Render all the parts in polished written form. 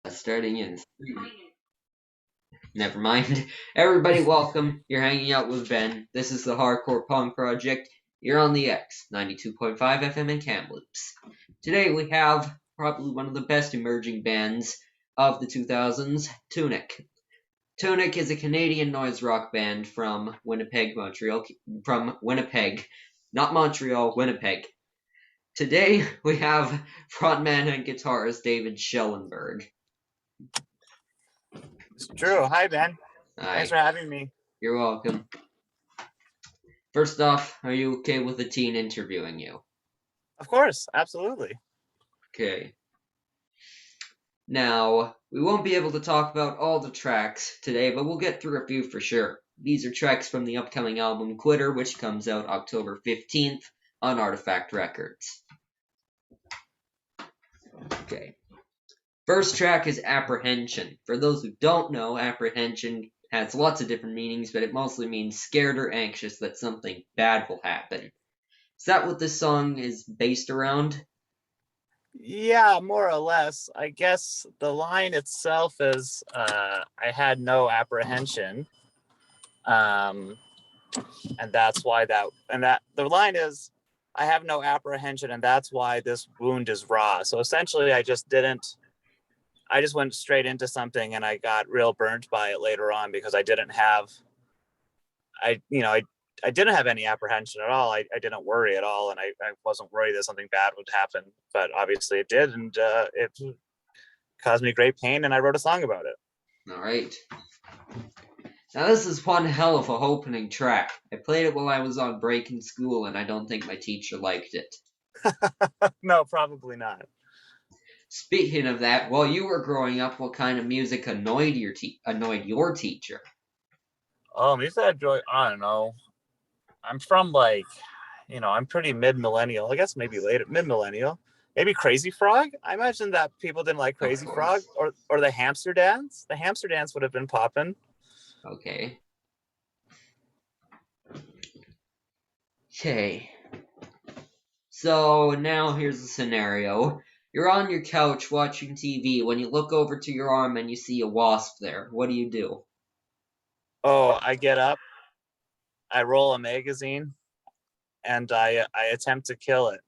Starting in three. Never mind. Everybody, welcome. You're hanging out with Ben. This is the Hardcore Punk Project. You're on the X, 92.5 FM in Kamloops. Today we have probably one of the best emerging bands of the 2000s, Tunic. Tunic is a Canadian noise rock band from Winnipeg, Montreal. From Winnipeg. Not Montreal, Winnipeg. Today we have frontman and guitarist David Schellenberg. It's true. Hi, Ben. Hi. Thanks for having me. You're welcome. First off, are you okay with the teen interviewing you? Of course, absolutely. Okay. Now, we won't be able to talk about all the tracks today, but we'll get through a few for sure. These are tracks from the upcoming album Quitter, which comes out October 15th on Artifact Records. Okay. First track is Apprehension. For those who don't know, apprehension has lots of different meanings, but it mostly means scared or anxious that something bad will happen. Is that what this song is based around? Yeah, more or less. I guess the line itself is, I had no apprehension. And that's why the line is, I have no apprehension, and that's why this wound is raw. So essentially, I just went straight into something, and I got real burnt by it later on because I didn't have any apprehension at all. I didn't worry at all, and I wasn't worried that something bad would happen, but obviously it did, and it caused me great pain, and I wrote a song about it. All right. Now this is one hell of a opening track. I played it while I was on break in school, and I don't think my teacher liked it. No, probably not. Speaking of that, while you were growing up, what kind of music annoyed your teacher? Oh, music I enjoy, I don't know. I'm from I'm pretty mid-millennial. I guess maybe later, mid-millennial. Maybe Crazy Frog? I imagine that people didn't like Crazy Frog or the Hamster Dance. The Hamster Dance would have been popping. Okay. Okay. So now here's the scenario. You're on your couch watching TV when you look over to your arm and you see a wasp there. What do? Oh, I get up, I roll a magazine, and I attempt to kill it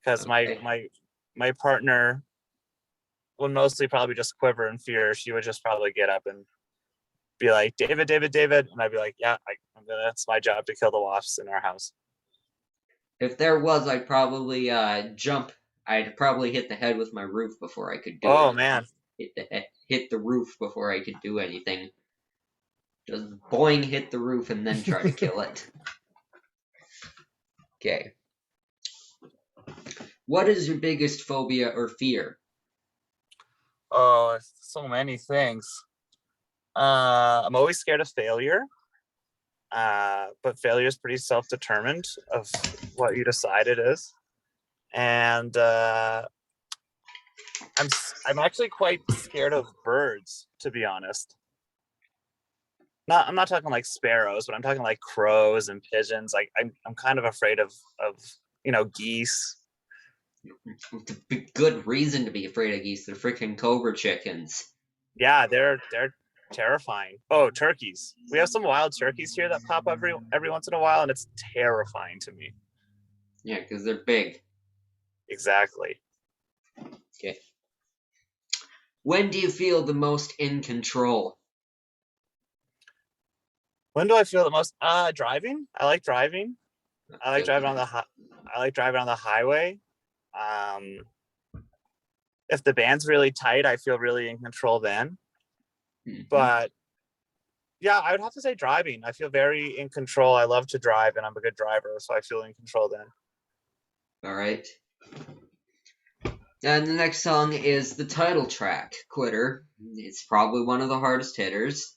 because Okay. my partner would mostly probably just quiver in fear. She would just probably get up and be like, David, David, David, and I'd be like, yeah, it's my job to kill the wasps in our house. If there was, I'd probably jump. I'd probably hit the head with my roof before I could do Oh anything. man, Hit the roof before I could do anything. Just boing, hit the roof and then try to kill it. Okay. What is your biggest phobia or fear? oh, so many things. I'm always scared of failure, but failure is pretty self-determined of what you decide it is, and I'm actually quite scared of birds, to be honest. I'm not talking like sparrows, but I'm talking like crows and pigeons. Like I'm kind of afraid of geese. Good reason to be afraid of geese. They're freaking cobra chickens. Yeah, they're terrifying. Oh, turkeys. We have some wild turkeys here that pop up every once in a while, and it's terrifying to me. Yeah, because they're big. Exactly. Okay. When do you feel the most in control? When do I feel the most? Driving. I like driving. I like driving on the highway. If the band's really tight, I feel really in control then. Mm-hmm. But yeah, I would have to say driving. I feel very in control. I love to drive, and I'm a good driver, so I feel in control then. All right. And the next song is the title track, Quitter. It's probably one of the hardest hitters.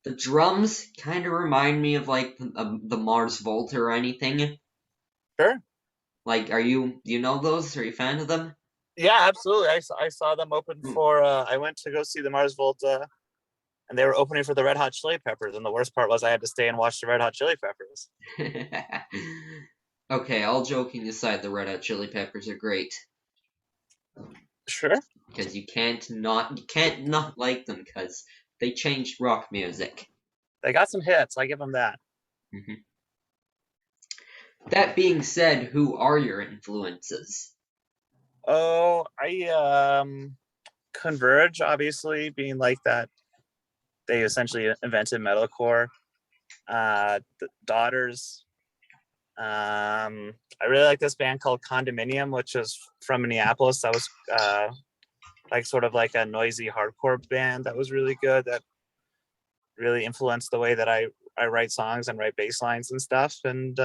The drums kind of remind me of like the Mars Volta or anything. Sure. Like, do you know those? Are you a fan of them? Yeah, absolutely. I saw them open for, I went to go see the Mars Volta, and they were opening for the Red Hot Chili Peppers, and the worst part was I had to stay and watch the Red Hot Chili Peppers. Okay, all joking aside, the Red Hot Chili Peppers are great. Sure. because you can't not like them because they changed rock music. They got some hits. I give them that. Hmm. That being said, who are your influences? Oh, I Converge, obviously, being like that. They essentially invented metalcore. The Daughters. I really like this band called Condominium, which is from Minneapolis. That was like sort of like a noisy hardcore band that was really good. That really influenced the way that I write songs and write bass lines and stuff. And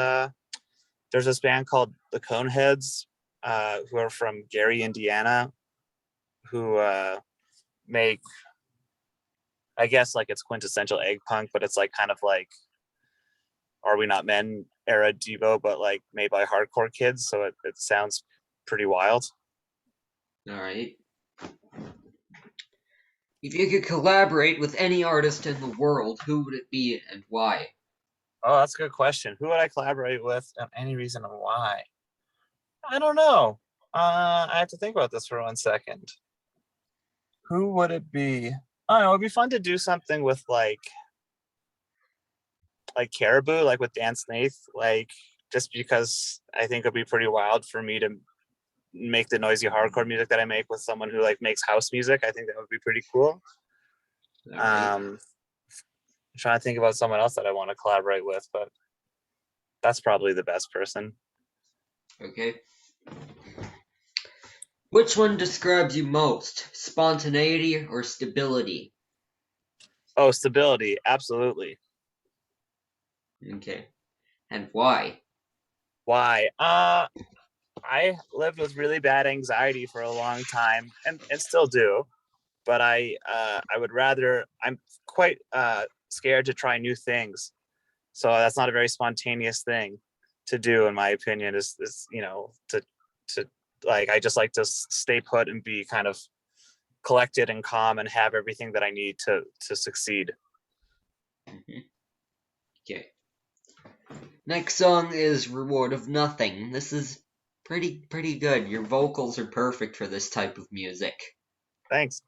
there's this band called the Coneheads, who are from Gary, Indiana, who make, I guess, like it's quintessential egg punk, but it's like kind of like Are We Not Men era Devo, but like made by hardcore kids. So it sounds pretty wild. All right. If you could collaborate with any artist in the world, who would it be and why? Oh, that's a good question. Who would I collaborate with and any reason why? I don't know. I have to think about this for 1 second. Who would it be? I don't know. It'd be fun to do something with like Caribou, like with Dan Snaith, like just because I think it'd be pretty wild for me to make the noisy hardcore music that I make with someone who like makes house music. I think that would be pretty cool. All right. I'm trying to think about someone else that I want to collaborate with, but that's probably the best person. Okay. Which one describes you most? Spontaneity or stability? Oh, stability, absolutely. Okay. And why? Why? I lived with really bad anxiety for a long time, and still do. But I would rather. I'm quite scared to try new things, so that's not a very spontaneous thing to do, in my opinion. Is to like I just like to stay put and be kind of collected and calm and have everything that I need to succeed. Mhm. Okay. Next song is Reward of Nothing. This is pretty good. Your vocals are perfect for this type of music. Thanks.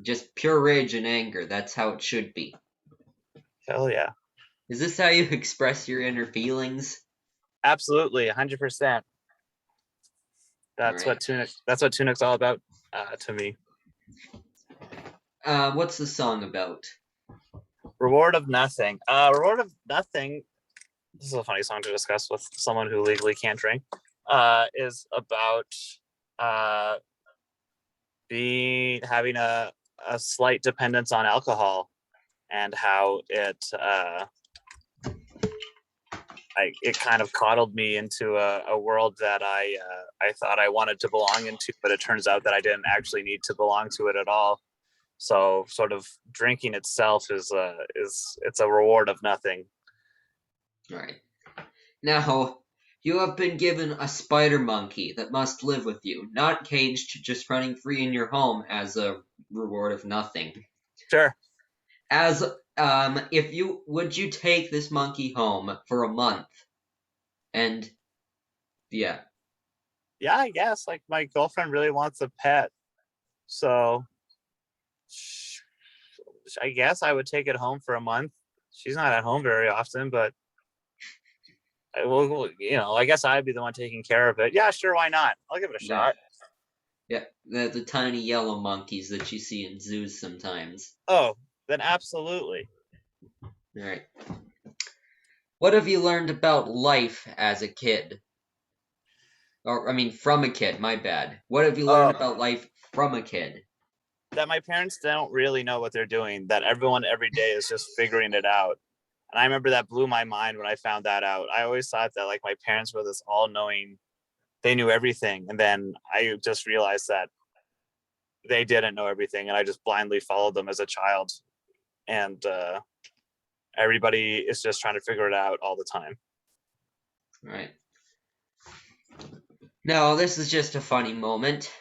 Just pure rage and anger. That's how it should be. Hell yeah. Is this how you express your inner feelings? Absolutely, 100%. All That's right. what Tunic. That's what Tunic's all about to me. What's the song about? Reward of Nothing. Reward of Nothing. This is a funny song to discuss with someone who legally can't drink. Is about uh, having a slight dependence on alcohol and how it kind of coddled me into a world that I thought I wanted to belong into, but it turns out that I didn't actually need to belong to it at all. So sort of drinking itself is it's a reward of nothing. All right. Now, you have been given a spider monkey that must live with you, not caged, just running free in your home as a reward of nothing. Sure. As if you would you take this monkey home for a month? And yeah, Yeah, I guess like my girlfriend really wants a pet, so I guess I would take it home for a month. She's not at home very often, but I will, I guess I'd be the one taking care of it. Yeah, sure, why not? I'll give it a yeah, shot. yeah. The tiny yellow monkeys that you see in zoos sometimes. Oh, then absolutely. All right. What have you learned about life as a kid? Or I mean, from a kid. My bad. What have you learned Uh, about life from a kid? that my parents don't really know what they're doing. That everyone every day is just figuring it out. And I remember that blew my mind when I found that out. I always thought that like my parents were this all-knowing, they knew everything, and then I just realized that they didn't know everything, and I just blindly followed them as a child. And everybody is just trying to figure it out all the time. All right. No, this is just a funny moment.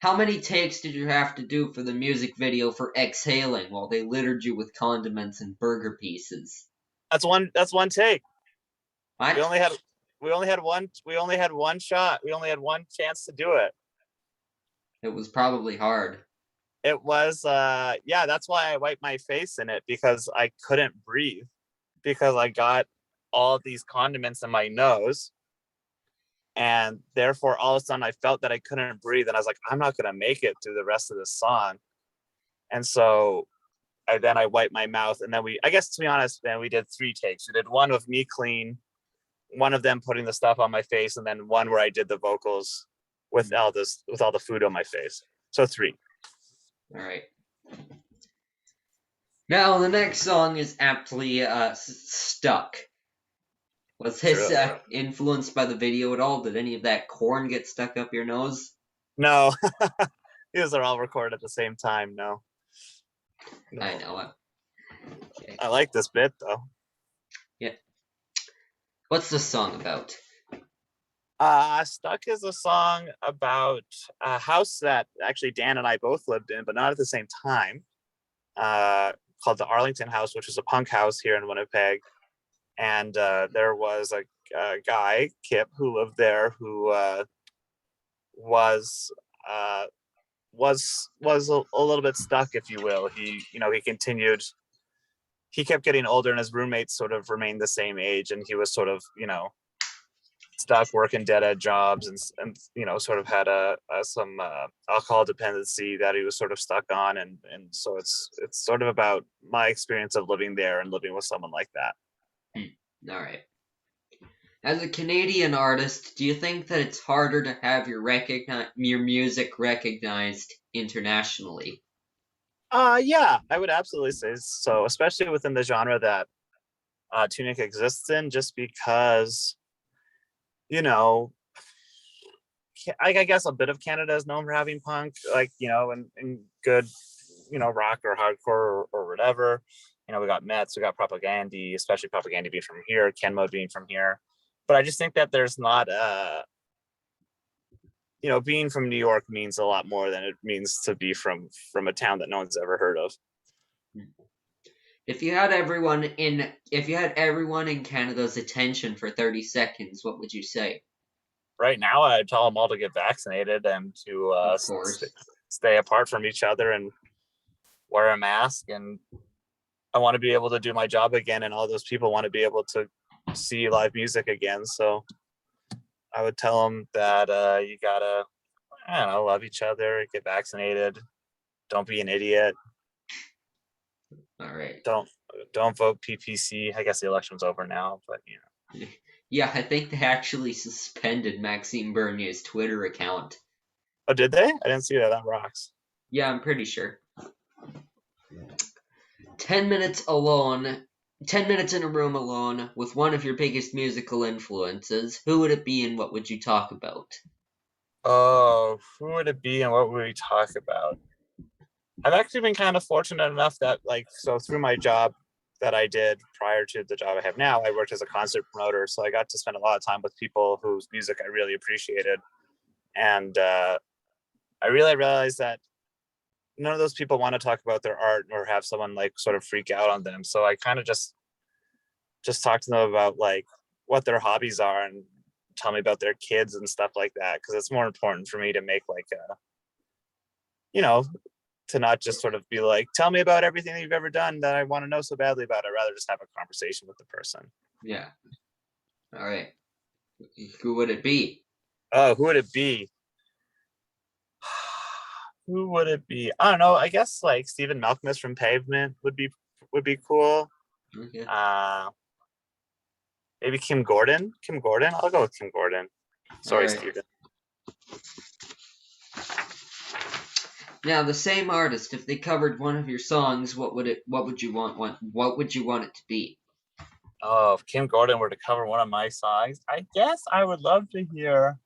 How many takes did you have to do for the music video for Exhaling while they littered you with condiments and burger pieces? That's one take. We What? only had we only had one shot. We only had one chance to do it. It was probably hard. It was, yeah, that's why I wiped my face in it, because I couldn't breathe, because I got all these condiments in my nose. And therefore, all of a sudden, I felt that I couldn't breathe. And I was like, I'm not going to make it through the rest of this song. And so I wiped my mouth. And then I guess to be honest, man, we did 3 takes. We did one with me clean, one of them putting the stuff on my face, and then one where I did the vocals with all the food on my face. So 3. All right. Now the next song is aptly "Stuck." Was this influenced by the video at all? Did any of that corn get stuck up your nose? No, these are all recorded at the same time. No. I know it. Okay. I like this bit though. Yeah. What's the song about? Stuck is a song about a house that actually Dan and I both lived in, but not at the same time. Called the Arlington House, which is a punk house here in Winnipeg. And there was a guy, Kip, who lived there, who was a little bit stuck, if you will. He continued. He kept getting older, and his roommates sort of remained the same age, and he was sort of, stuck working dead-end jobs, and sort of had some alcohol dependency that he was sort of stuck on, and so it's sort of about my experience of living there and living with someone like that. All right. As a Canadian artist, do you think that it's harder to have your music recognized internationally? Yeah, I would absolutely say so, especially within the genre that Tunic exists in, just because, I guess a bit of Canada is known for having punk, like, and good, rock or hardcore or whatever. We got Mets, we got Propaganda, especially Propaganda being from here, Ken Mode being from here. But I just think that there's not being from New York means a lot more than it means to be from a town that no one's ever heard of. If you had everyone in Canada's attention for 30 seconds, what would you say? Right now, I'd tell them all to get vaccinated and to stay apart from each other and wear a mask. And I want to be able to do my job again, and all those people want to be able to see live music again. So I would tell them that you gotta, love each other, get vaccinated, don't be an idiot. All right. Don't vote PPC. I guess the election's over now, but Yeah, I think they actually suspended Maxime Bernier's Twitter account. Oh, did they? I didn't see that. That rocks. Yeah, I'm pretty sure. 10 minutes alone, 10 minutes in a room alone with one of your biggest musical influences. Who would it be and what would you talk about? Oh, who would it be and what would we talk about? I've actually been kind of fortunate enough that, so through my job that I did prior to the job I have now, I worked as a concert promoter. So I got to spend a lot of time with people whose music I really appreciated. And I really realized that none of those people want to talk about their art or have someone sort of freak out on them. So I kind of just talk to them about what their hobbies are and tell me about their kids and stuff like that. Cause it's more important for me to make to not just sort of be like, tell me about everything that you've ever done that I want to know so badly about. I'd rather just have a conversation with the person. Yeah. All right. Who would it be? Oh, who would it be? Who would it be? I don't know. I guess Stephen Malkmus from Pavement would be cool. Okay. Maybe Kim Gordon. I'll go with Kim Gordon. Sorry, right. Stephen. Now, the same artist, if they covered one of your songs, what would you want it to be? Oh, if Kim Gordon were to cover one of my songs, I guess I would love to hear.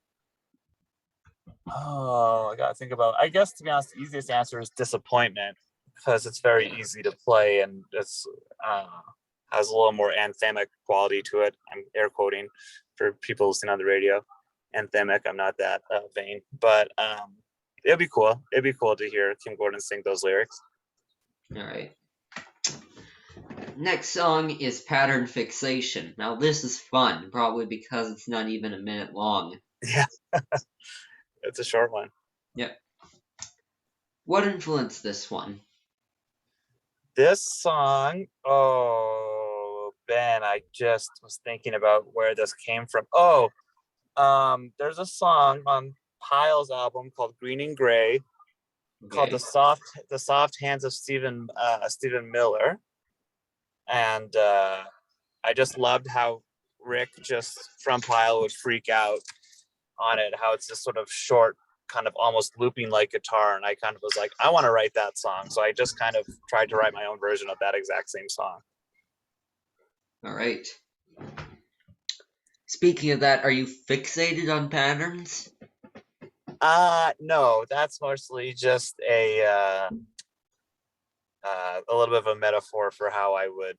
Oh, I gotta think about. I guess, to be honest, the easiest answer is Disappointment, because it's very easy to play and it's has a little more anthemic quality to it. I'm air quoting for people listening on the radio. Anthemic. I'm not that vain, but it'd be cool. It'd be cool to hear Kim Gordon sing those lyrics. All right. Next song is Pattern Fixation. Now, this is fun, probably because it's not even a minute long. Yeah. It's a short one. Yep. What influenced this one? This song, oh, Ben, I just was thinking about where this came from. Oh, there's a song on Pyle's album called Green and Gray called Okay. The Soft Hands of Stephen Miller. And I just loved how Rick just from Pyle would freak out on it, how it's just sort of short, kind of almost looping like guitar. And I kind of was like, I want to write that song. So I just kind of tried to write my own version of that exact same song. All right. Speaking of that, are you fixated on patterns? No, that's mostly just a little bit of a metaphor for how I would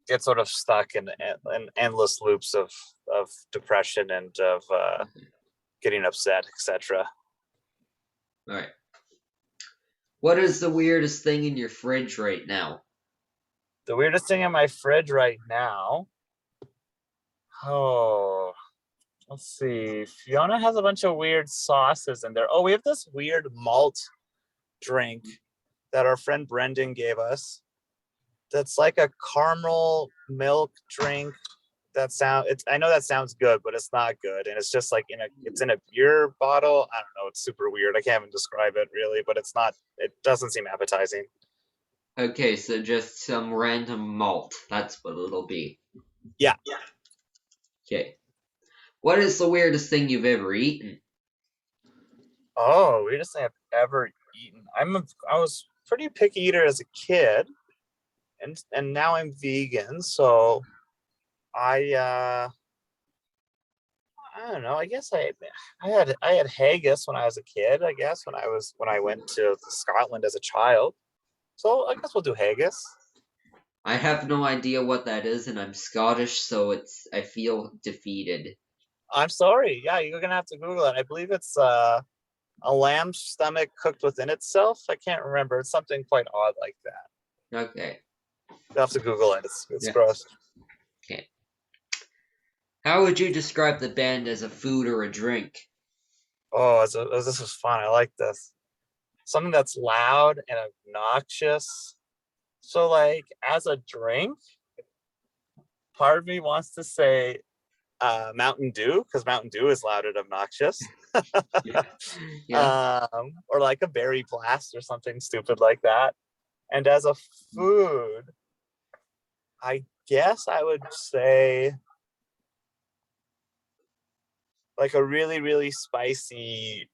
get sort of stuck in endless loops of depression and of getting upset, etc. All right. What is the weirdest thing in your fridge right now? The weirdest thing in my fridge right now. Oh, let's see. Fiona has a bunch of weird sauces in there. Oh, we have this weird malt drink that our friend Brendan gave us. That's like a caramel milk drink. I know that sounds good, but it's not good. And it's just like it's in a beer bottle. I don't know. It's super weird. I can't even describe it really, but it doesn't seem appetizing. Okay, so just some random malt. That's what it'll be. Yeah. Okay. What is the weirdest thing you've ever eaten? Oh, weirdest thing I've ever eaten. I was pretty picky eater as a kid, and now I'm vegan. So I I don't know. I guess I had haggis when I was a kid. I guess when I went to Scotland as a child. So I guess we'll do haggis. I have no idea what that is, and I'm Scottish, so I feel defeated. I'm sorry. Yeah, you're gonna have to Google it. I believe it's a lamb's stomach cooked within itself. I can't remember. It's something quite odd like that. Okay. You'll have to Google it. It's Yeah. gross. Okay. How would you describe the band as a food or a drink? Oh, this was fun. I like this. Something that's loud and obnoxious. So, like, as a drink, part of me wants to say Mountain Dew because Mountain Dew is loud and obnoxious. Yeah. Yeah. Or like a berry blast or something stupid like that. And as a food, I guess I would say like a really, really spicy,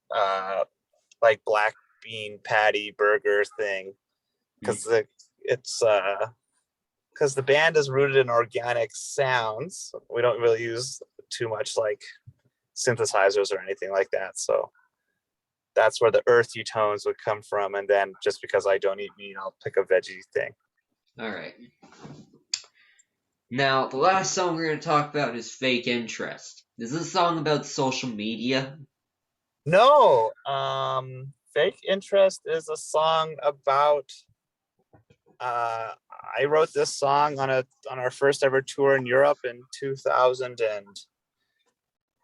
like black bean patty burger thing. Because it's because the band is rooted in organic sounds. We don't really use too much like synthesizers or anything like that. So that's where the earthy tones would come from. And then just because I don't eat meat, I'll pick a veggie thing. All right. Now, the last song we're going to talk about is Fake Interest. Is this a song about social media? No, Fake Interest is a song about I wrote this song on our first ever tour in Europe in 2000 and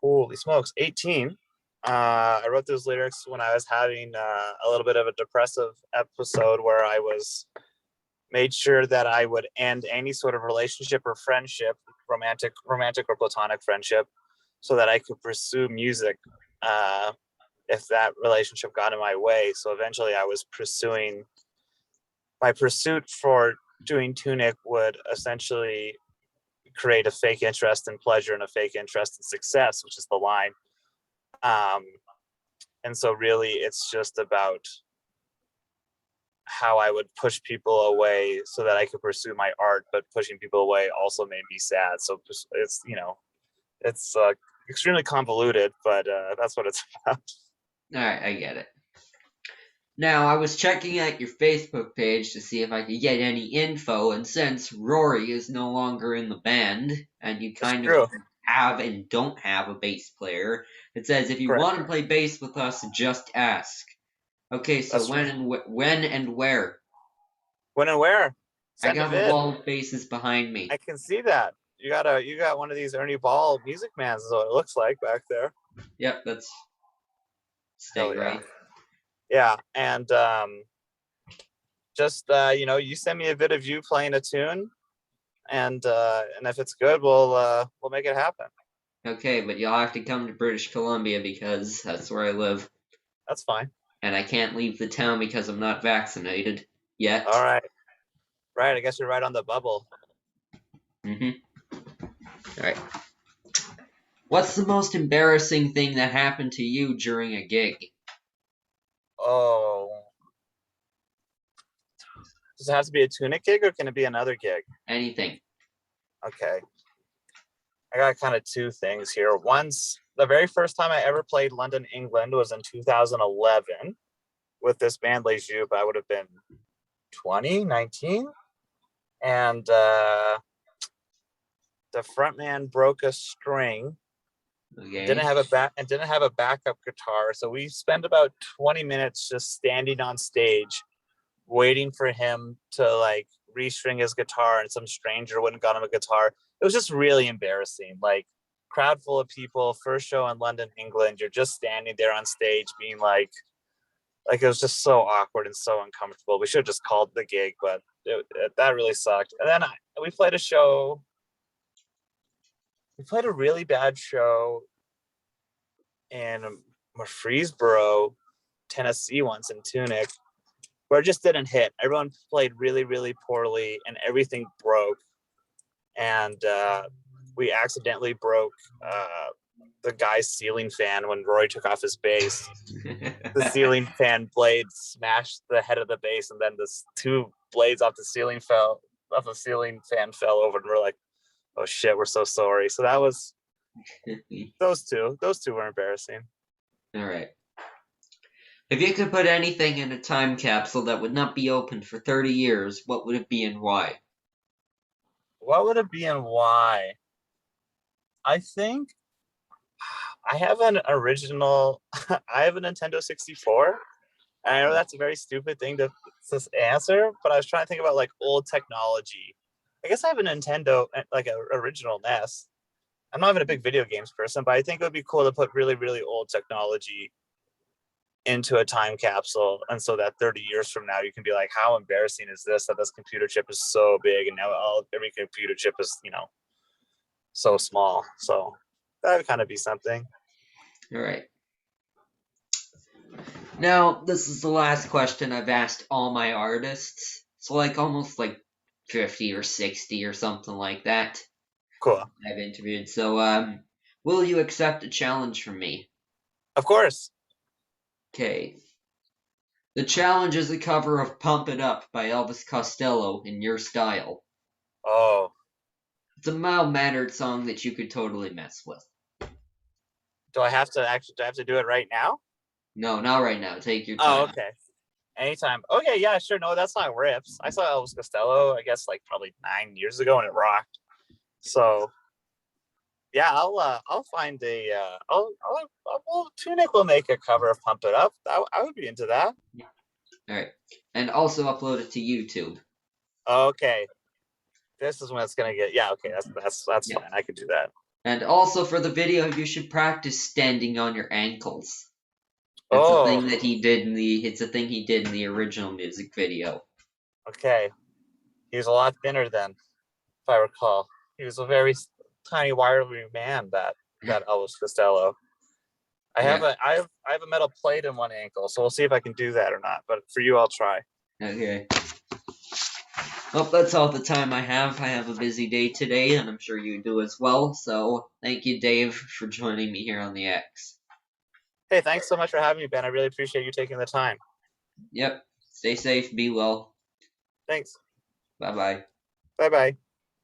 holy smokes, 18. I wrote those lyrics when I was having a little bit of a depressive episode where I was made sure that I would end any sort of relationship or friendship, romantic or platonic friendship, so that I could pursue music if that relationship got in my way. So eventually I was pursuing my pursuit for doing Tunic would essentially create a fake interest in pleasure and a fake interest in success, which is the line. And so really it's just about how I would push people away so that I could pursue my art, but pushing people away also made me sad. So it's, it's extremely convoluted, but that's what it's about. All right, I get it. Now, I was checking out your Facebook page to see if I could get any info, and since Rory is no longer in the band, and you It's kind of true. have and don't have a bass player, it says if you Correct. want to play bass with us, just ask. Okay, so That's true. when and where? When and where? I Send a got a vid. wall of basses behind me. I can see that. You got one of these Ernie Ball music mans is what it looks like back there. Yep, that's Stay Hell yeah. right. Yeah, and just you send me a bit of you playing a tune, and if it's good, we'll make it happen. Okay, but you'll have to come to British Columbia because that's where I live. That's fine. And I can't leave the town because I'm not vaccinated yet. All right. Right, I guess you're right on the bubble. Alright. What's the most embarrassing thing that happened to you during a gig? Oh. Does it have to be a Tunic gig or can it be another gig? Anything. Okay. I got kind of two things here. Once, the very first time I ever played London, England was in 2011 with this band Les Jupes. I would have been 20, 19. And the frontman broke a string. Okay. Didn't have a backup guitar. So we spent about 20 minutes just standing on stage waiting for him to like restring his guitar, and some stranger wouldn't got him a guitar. It was just really embarrassing. Like, crowd full of people, first show in London, England. You're just standing there on stage being like it was just so awkward and so uncomfortable. We should have just called the gig, but that really sucked. And then we played a show. We played a really bad show in Murfreesboro, Tennessee once in Tunic, where it just didn't hit. Everyone played really, really poorly, and everything broke. And we accidentally broke the guy's ceiling fan when Roy took off his bass. The ceiling fan blade smashed the head of the bass, and then the two blades off the ceiling fan fell over, and we're like, "Oh shit, we're so sorry." So that was those two. Those two were embarrassing. All right. If you could put anything in a time capsule that would not be opened for 30 years, what would it be and why? What would it be and why? I think I have an original. I have a Nintendo 64. And I know that's a very stupid thing to answer, but I was trying to think about like old technology. I guess I have a Nintendo, like an original NES. I'm not even a big video games person, but I think it would be cool to put really, really old technology into a time capsule. And so that 30 years from now, you can be like, how embarrassing is this that this computer chip is so big and now every computer chip is, so small. So that would kind of be something. All right. Now, this is the last question I've asked all my artists. So, almost 50 or 60 or something like that. Cool. I've interviewed. So, will you accept a challenge from me? Of course. Okay. The challenge is a cover of Pump It Up by Elvis Costello in your style. Oh. It's a mild-mannered song that you could totally mess with. Do I have to do it right now? No, not right now. Take your time. Oh, okay. Anytime. Okay, yeah, sure. No, that's not rips. I saw Elvis Costello, I guess, probably 9 years ago, and it rocked. So, yeah, I'll find Tunic will make a cover of Pump It Up. I would be into that. All right, and also upload it to YouTube. Okay, this is when it's gonna get. Yeah, okay, that's Yeah. fine. I could do that. And also for the video, you should practice standing on your ankles. It's a thing that he did it's a thing he did in the original music video. Okay, he was a lot thinner then, if I recall. He was a very tiny, wiry man. That Elvis Costello. I have a metal plate in one ankle, so we'll see if I can do that or not. But for you, I'll try. Okay. Well, that's all the time I have. I have a busy day today, and I'm sure you do as well. So thank you, Dave, for joining me here on the X. Hey, thanks so much for having me, Ben. I really appreciate you taking the time. Yep. Stay safe. Be well. Thanks. Bye-bye. Bye-bye.